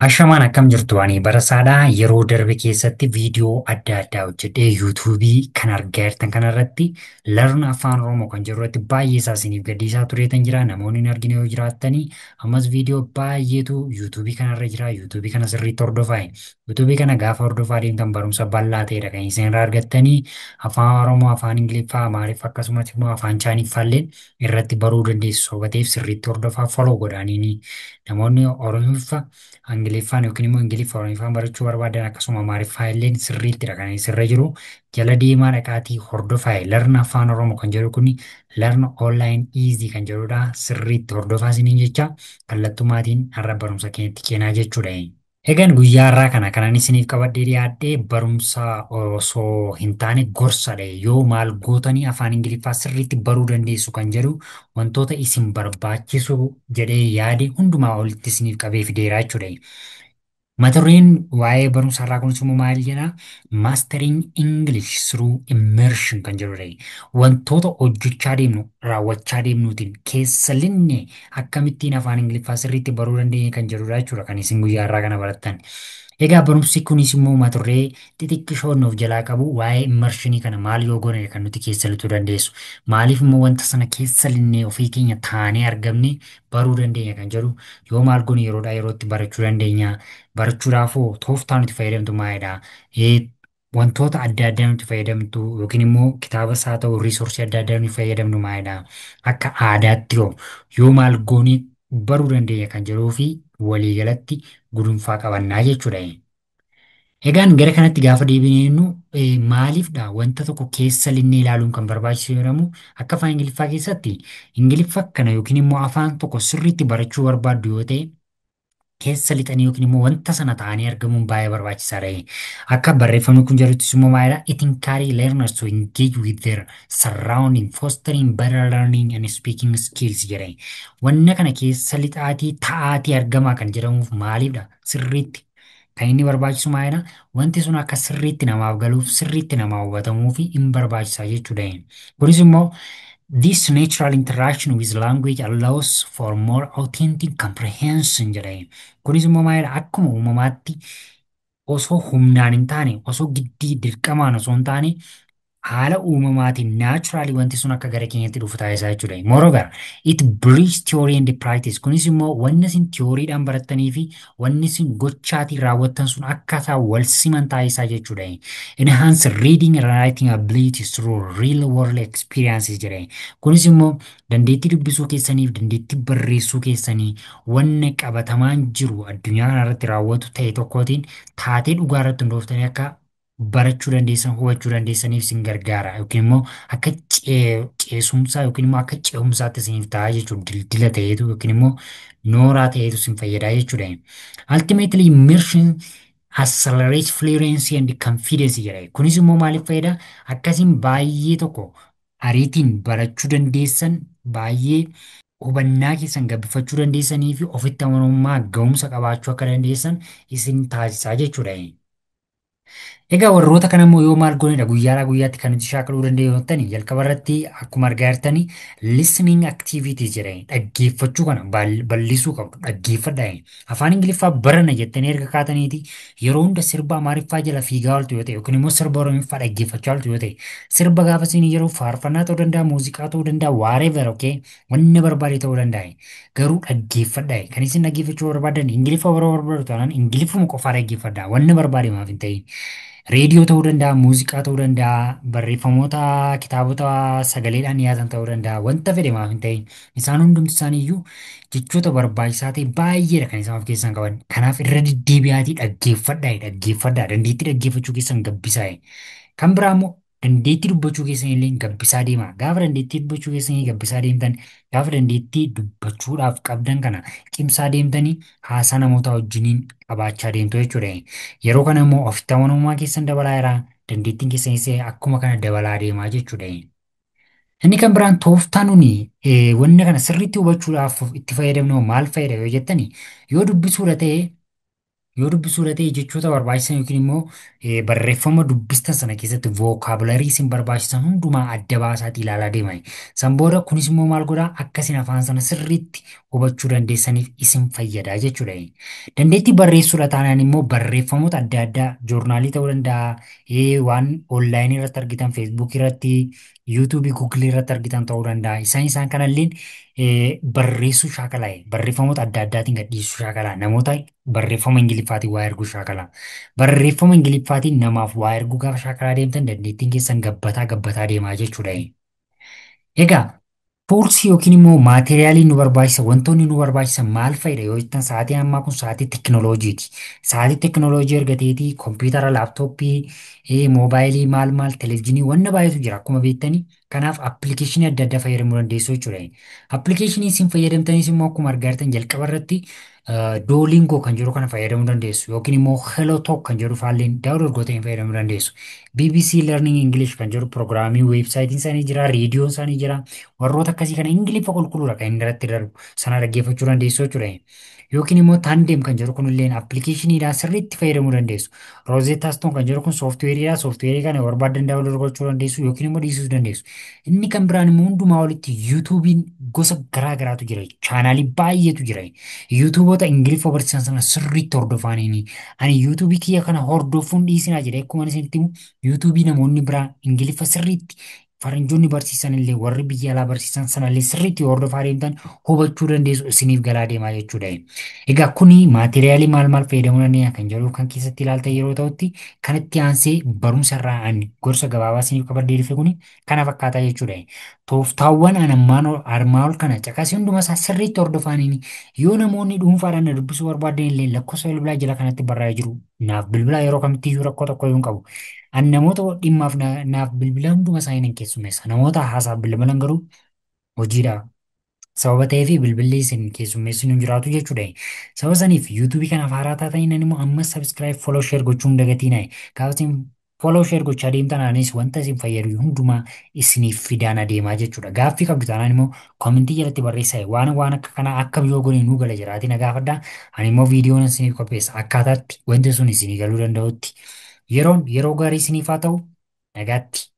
Ashamaan akkam jirtu ani barasaadhaa yeroo darbe keessatti viidiyoo adda addaa hojjedhee yuutuubii kan argaa jirtan kanarratti Learn Afaan Oromoo kan jedhu irratti baay'ee isaa isiniif gaddiisaa tureetan jira. Namoonni hin argine yoo jiraattanii ammas viidiyoo baay'eetu yuutuubii kanarra jira. Yuutuubii kana sirriitti hordofaa. Yuutuubii kana gaafa hordofaa deemtan barumsa bal'aa ta'edha kan isin irraa argattanii Afaan Oromoo, Afaan Ingiliffaa, Amaariffaa akkasumas immoo Afaan Chaaniffaallee irratti baruu dandeessu. Sobateef sirriitti hordofaa follow godhaanii namoonni Oromiffaa Ingiliffaan yookiin immoo Ingiliffa Oromiffaan barachuu barbaadan akkasuma Amaariffaa illee sirriittidha kan sirra jiru. Jala deemaa dhaqaatii hordofaa. Learn Afaan Oromoo kan jedhu kuni Learn Online Easy kan jedhudha. Sirriitti hordofaa isiniin jecha kallattummaatiin har'a barumsa keenyatti keenaa jechuudha. Egaan guyyaa har'aa kana kanan isiniif qabadhee dhiyaadhee barumsa osoo hin taane gorsadha. Yoo maal gootanii afaan Ingiliffaa sirriitti baruu dandeessu kan jedhu wantoota isin barbaachisu jedhee yaade hundumaa olitti isiniif qabee fideera jechuudha. Mata dureen waa'ee barumsa har'aa kunis immoo maal jedhaa? Mastering English through immersion kan jedhudha. Wantoota hojjechaa deemnu raawwachaa deemnuutiin keessa linne akkamittiin afaan Ingiliffaa sirriitti baruu dandeenya kan jedhudha jechuudha kan isin guyyaa har'aa kana barattan. Egaa barumsi kunis immoo mata duree xixiqqishoon of jalaa qabu waa'ee immershinii kana maal yoo goone kan nuti keessa lixuu dandeessu. Maaliif immoo wanta sana keessa linnee ofii keenya taanee argamne baruu dandeenya kan jedhu yoo maal goone yeroodhaa yerootti barachuu dandeenya. Barachuudhaafoo tooftaa nuti fayyadamtu maalidha? Wantoota adda addaa nuti fayyadamtu yookiin immoo kitaabas haa ta'u riisoorsii adda addaa nuti fayyadamnu maalidha? Akka aadaatti yoo maal goone baruu dandeenya kan jedhuu fi waliigalatti gudunfaa qabannaa jechuudha. Egaan gara kanatti gaafa deebineennu maaliifdha wanta tokko keessa linnee ilaaluun kan barbaachisu jedhamu akka afaan Ingiliffaa keessatti Ingiliffa kana yookiin immoo afaan tokko sirriitti barachuu barbaaddu yoo ta'e keessa lixanii yookiin immoo wanta sana ta'anii argamuun baay'ee barbaachisaadha. Akka barreeffamni kun jedhuttis immoo maalidha? It encourages learners to engage with their surrounding, fostering better learning and speaking skills jedhani. Wanna kana keessa lixaatii ta'aatii argamaa kan jedhamuuf maaliifdha? Sirriitti kan inni barbaachisu maalidha? Wanti sun akka sirriitti namaaf galuuf sirriitti namaa hubatamuu fi hin barbaachisaa jechuudha. Kunis immoo this natural interaction with language allows for more authentic comprehension jedhani. Kunis immoo maalidha? Akkuma uumamaatti osoo humnaan hin taane, osoo giddii dirqamaan osoo hin taane haala uumamaatiin naachuraalii wanti sun akka gara keenyatti dhufu taasisaa jechuudha. Moreover, it brings theory and practice. Kunis immoo wanni isin tiyooriidhaan barattanii fi wanni isin gochaatiin raawwattan sun akkaataa wal siman taasisaa jechuudha. Enhance reading and writing abilities through real world experiences jedhani. Kunis immoo dandeettii dubbisuu keessaniif dandeettii barreessuu keessanii wanna qabatamaan jiru addunyaa kanarratti raawwatu ta'e tokkootiin taatee dhugaa irratti hundooftanii akka barachuu dandeessan hubachuu dandeessaniif isin gargaara yookiin immoo akka ceesumsaa yookiin immoo akka ce'umsaatti isiniif ta'a jechuudha. Dildila ta'eetu yookiin immoo nooraa ta'eetu isin fayyadaa jechuudha. Ultimately immersion accelerates fluency and confidence jedha. Kunis immoo maaliif fayyada? Akkasiin baay'ee tokko ariitiin barachuu dandeessan baay'ee hubannaa keessan gabbifachuu dandeessanii fi ofitti amanamummaa ga'umsa qabaachuu akka dandeessan isin taasisaa jechuudha. Egaa warroota kana immoo yoo maal goonedha guyyaadhaa guyyaatti kan nuti shaakaluu dandeenyu jalqaba irratti akkuma argaa jirtanii listening activities jedhani dhaggeeffachuu kana bal'isuu qabdu dhaggeeffadhaa. Afaan Ingiliffaa barana jettanii erga kaataniiti yeroo hunda sirba Amaariffaa jala fiigaa ooltu yoo ta'e yookiin immoo sirba Oromiffaa dhaggeeffachaa ooltu yoo ta'e sirba gaafa isin yeroo faarfannaa ta'uu danda'a muuziqaa ta'uu danda'a whatever okay wanna barbaade ta'uu danda'a. Garuu dhaggeeffadhaa. Kan isin dhaggeeffachuu barbaadan Ingiliffa barbaadu taanaan Ingiliffuma qofaa dhaggeeffadhaa wanna barbaade maaf hin ta'in. Reediyoo ta'uu danda'a, muuziqaa ta'uu danda'a, barreeffamoota kitaabota sagaleedhaan dhiyaatan ta'uu danda'a, wanta fedhe maaf hin ta'in. Isaan hundumti isaaniiyyuu jechoota barbaachisaa ta'e baay'eedha kan isaan of keessaa qaban. Kanaaf irra deddeebi'aatii dhaggeeffadhaa. Dandeettii dhaggeeffachuu keessan gabbisaa. Kan biraa immoo dandeettii dubbachuu keessan illee gabbisaa deemaa. Gaafa dandeettii dubbachuu keessanii gabbisaa deemtan, gaafa dandeettii dubbachuudhaaf qabdan kana cimsaa deemtanii haasaa namoota wajjiniin qabaachaa deemtu jechuudha. Yeroo kana immoo ofitti amanamummaa keessan dabalaa jira. Dandeettiin keessanis akkuma kana dabalaa deemaa jechuudha. Inni kan biraan tooftaa nuni wanna kana sirriitti hubachuudhaaf itti fayyadamnu maal fayyada yoo jettani yoo dubbisuudha ta'e Yoo dubbisuudha ta'e jechoota barbaachisan yookiin immoo barreeffama dubbistan sana keessatti vookaabilarii isin barbaachisan hundumaa adda baasaati ilaalaa deemaa. San booda kunis immoo maal godhaa akka isin afaan sana sirriitti hubachuu dandeessaniif isin fayyadaa jechuudha. Dandeettii barreessuudha taanaan immoo barreeffamoota adda addaa joornaalii ta'uu danda'a, waan onlaayinii irratti argitan feesbuukii irratti, yuutuubii, guugilii irratti argitan ta'uu danda'a. Isaan kanalleen barreessuu shaakalaa barreeffamoota adda addaatiin gadhiisuu shaakalaa namoota barreeffama ingiliffaatiin waa erguu shaakalaa barreeffama ingiliffaatiin namaaf waa erguu gaafa shaakalaa deemtan dandeettiin keessan gabbataa deemaa jechuudha. Egaa tuulsii yookiin immoo maateriyaaliin nu barbaachisa wantoonni nu barbaachisan maal fa'idha yoo jettan sa'aatiin ammaa kun sa'aatii tekinooloojiiti. Sa'aatii tekinooloojii argateetii kompiitara laaptooppii moobaayilii maal televezyiinii wanna baay'eetu jira akkuma beektanii. Kanaaf appilikeeshinii adda addaa fayyadamuu dandeessu jechuudha. Appilikeeshinii isin fayyadamtanis immoo akkuma argaa jirtan jalqaba irratti dooliingoo kan jedhu kana fayyadamuu dandeessu yookiin immoo helotook kan jedhu faalleen daawunlood gootanii fayyadamuu dandeessu. BBC Learning English kan jedhu piroogiraamii weebsaayitiin isaanii jira, reediyoon isaanii jira. Warroota akkasii kana ingiliffa qulqulluudha kan inni irratti darbu sana dhaggeeffachuu dandeessu jechuudha. Yookiin immoo taandeem kan jedhu kunillee appilikeeshiniidhaan sirriitti fayyadamuu dandeessu. Roozetaa Stoon kan jedhu kun sooftiweeriidha. Sooftiweerii kana barbaadan daawunlood gochuu dandeessu yookiin immoo dhiisuu dandeessu. Inni kan biraan immoo hundumaa walitti yuutuubiin gosa garaa garaatu jira. Chaanaalii baay'eetu jira. Yuutuuboota ingiliffa barsiisan sana sirriitti hordofaaniini. Ani yuutuubii kiyya kana hordofuun dhiisinaa jedha. Akkuma isinitti himu yuutuubii namoonni biraa ingiliffa sirriitti faranjoonni barsiisan illee warri biyya alaa barsiisan sanallee sirriitti hordofaa deemtan hubachuu dandeessu isiniif galaa deemaa jechuudha. Egaa kuni maateriiyaalii maal fayyadamuu dandeenya kan jedhu kan keessatti ilaaltan yeroo ta'utti kanatti aansee barumsa irraa ani gorsa gabaabaa isiniif qabadee dhufe kuni kana fakkaataa jechuudha. Tooftaawwan armaan ol kana caqasii hunduma isaa sirriitti hordofaaniini yoo namoonni dhuunfaadhaan na dubbisuu barbaadan illee lakkoofsa bilbilaa jala kanatti barraa'ee jiru naaf bilbilaa yeroo kamittii iyyuu rakkoo tokko hin qabu. Ani namoota dhimmaaf naaf bilbila hunduma isaanii nan keessummeessa. Namoota haasaaf bilbilan garuu hojiidha. Sababa ta'eef bilbilli isin keessummeessinu hin jiraatu jechuudha. Sababa saniif yuutuubii kanaaf haaraa taatanii nan immoo ammas sabiskiraayib follow share gochuun dagatinaa. Gaafa isin follow share gochaa deemtan anis wanta isin fayyadu hundumaa isiniif fidaan adeemaa jechuudha. Gaaffii qabdu taanaan immoo koomentii jalatti barreessaa waan akka kanaa akka biyyoo goonee nuu gala jiraatii na gaafadhaa. Ani immoo viidiyoon isiniif qopheessa akkaataatti wanti sun isinii galuu danda'utti. Yeroo gaarii isiniif haa ta'u nagaatti.